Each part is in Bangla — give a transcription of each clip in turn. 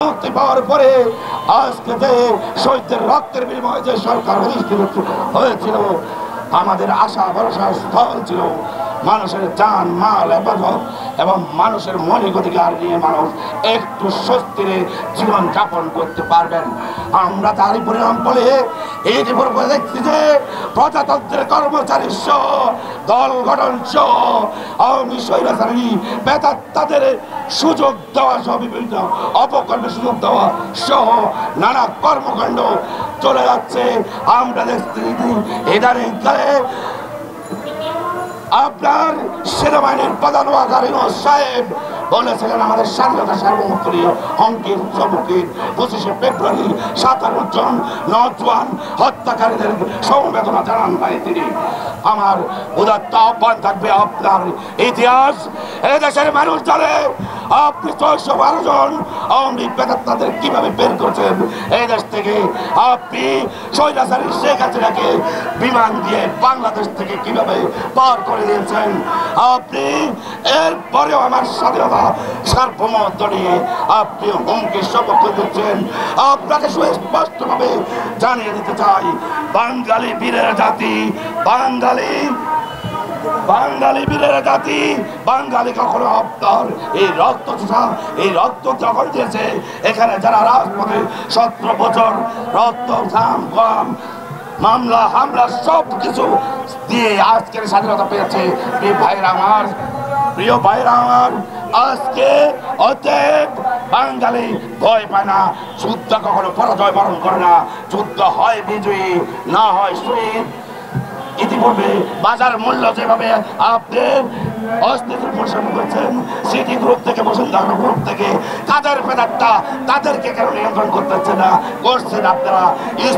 মুক্তি পাওয়ার পরে আজকে যে শহীদদের রক্তের বিনিময়ে যে সরকার প্রতিষ্ঠিত হয়েছিল, আমাদের আশা ভরসা স্থল ছিল মানুষের জান মাল হেফাজত এবং মানুষের মৌলিক অধিকার নিয়ে মানুষ একটু স্বস্তিরে জীবন যাপন করতে পারবেন। আমরা তারই পরিণাম বলে ইতিপূর্বে দেখছি যে প্রজাতন্ত্রের কর্মচারী সহ দল গঠন সহ আওয়ামী স্বৈরাচারী তাদের সুযোগ দেওয়া সহ বিভিন্ন অপকর্মের সুযোগ দেওয়া সহ নানা কর্মকাণ্ড চলে যাচ্ছে। আমরা দেখছি ইদানিংকালে আপনার সেনাবাহিনীর প্রধান ওয়াকারী সাহেব বলেছিলেন আমাদের স্বাধীনতা সার্বভৌমত্ব হুমকির সম্মুখীন। 25শে ফেব্রুয়ারি 57 জন নওজোয়ান হত্যাকারীদের সমবেদনা জানান নাই তিনি। আমার উদাত্ত আহ্বান থাকবে, আপনার ইতিহাস এদেশের মানুষ জানে আপনি 612 জন আওয়ামী লীগ প্রেতাত্মাদের কিভাবে বের করেছেন এই দেশ থেকে। আপনি স্বৈরাচারী শেখ হাসিনাকে বিমান দিয়ে বাংলাদেশ থেকে কিভাবে পার করে দিয়েছেন। আপনি এরপরেও আমার স্বাধীনতা সার্বভৌমত্ব নিয়ে আপনি হুমকির সম্মুখীন দিচ্ছেন। আপনাকে সুস্পষ্টভাবে জানিয়ে দিতে চাই, বাঙালি বীরের জাতি, বাঙালি বীরের জাতি, বাঙালি কখনো আপনার এই রক্ত চোষা এই রক্ত যখন দিয়েছে, এখানে যারা রাজপথে 17 বছর রক্ত ঘাম মামলা হামলা সব কিছু দিয়ে আজকের স্বাধীনতা পেয়েছে। প্রিয় ভাইরা আমার, আজকে অতএব বাঙালি ভয় পায় না, যুদ্ধ কখনো পরাজয় বরণ করে না, যুদ্ধ হয় বিজয়ী না হয় শহীদ। ইতিপূর্বে বাজার মূল্য যেভাবে আপনি অস্থিতির পোষণ করেছেন, সিটি গ্রুপ থেকে বসুন্ধরা গ্রুপ থেকে তাদের পেদারটা তাদেরকে কেন নিয়ন্ত্রণ করতেছে না, করছেন আপনারা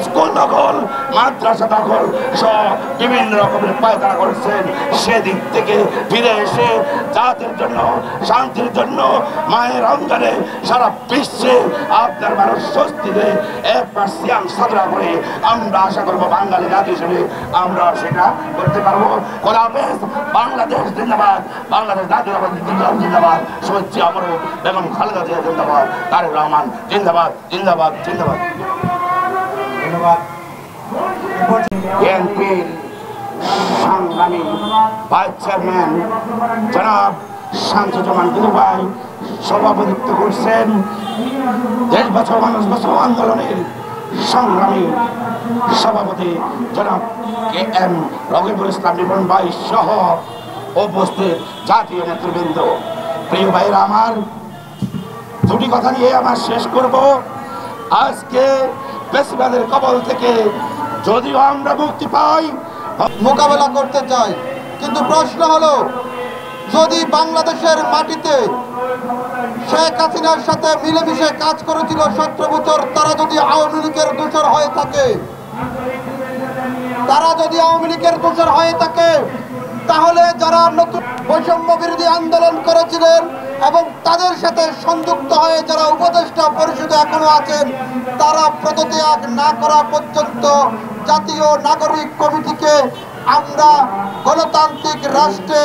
স্কুল দখল মাদ্রাসা দখল সহ বিভিন্ন রকমের পায়তারা করছেন। সেদিক থেকে ফিরে এসে জাতির জন্য শান্তির জন্য মায়ের রমজানে সারা বিশ্বে আপনার মানুষ স্বস্তিতে একবার সিয়াম সাধনা করে আমরা আশা করবো বাঙালি জাতি হিসেবে আমরা সেটা করতে পারবো। খোদা হাফেজ। বাংলাদেশ জিন্দাবাদ, বাংলাদেশ জাতীয়তাবাদী জিন্দাবাদ, শহীদ জিয়া মরহুম বেগম খালেদা জিয়া জিন্দাবাদ, তারেক রহমান জিন্দাবাদ জিন্দাবাদ জিন্দাবাদ। ধন্যবাদ। বিএনপির সংগ্রামী ভাইস চেয়ারম্যান জনাব শামসুজ্জামান দুদু ভাই সভাপতিত্ব করছেন। দেশ বাঁচাও মানুষ বাঁচাও আন্দোলনের সংগ্রামী সভাপতি জনাব KM রকিবুল ইসলাম রিপন ভাই সহ উপস্থিত জাতীয় নেতৃবৃন্দ। প্রিয় ভাইরা আমার, দুটি কথা নিয়ে আমার শেষ করব। আজকে ফ্যাসিবাদের কবল থেকে যদিও আমরা মুক্তি পাই, মোকাবেলা করতে চাই, কিন্তু প্রশ্ন হলো যদি বাংলাদেশের মাটিতে শেখ হাসিনার সাথে মিলেমিশে কাজ করেছিল 17 বছর, তারা যদি আওয়ামী লীগের দোষর হয়ে থাকে, তাহলে যারা নতুন বৈষম্য বিরোধী আন্দোলন করেছিলেন এবং তাদের সাথে সংযুক্ত হয়ে যারা উপদেষ্টা পরিষদে এখনো আছেন, তারা পদত্যাগ না করা পর্যন্ত জাতীয় নাগরিক কমিটিকে আমরা গণতান্ত্রিক রাষ্ট্রে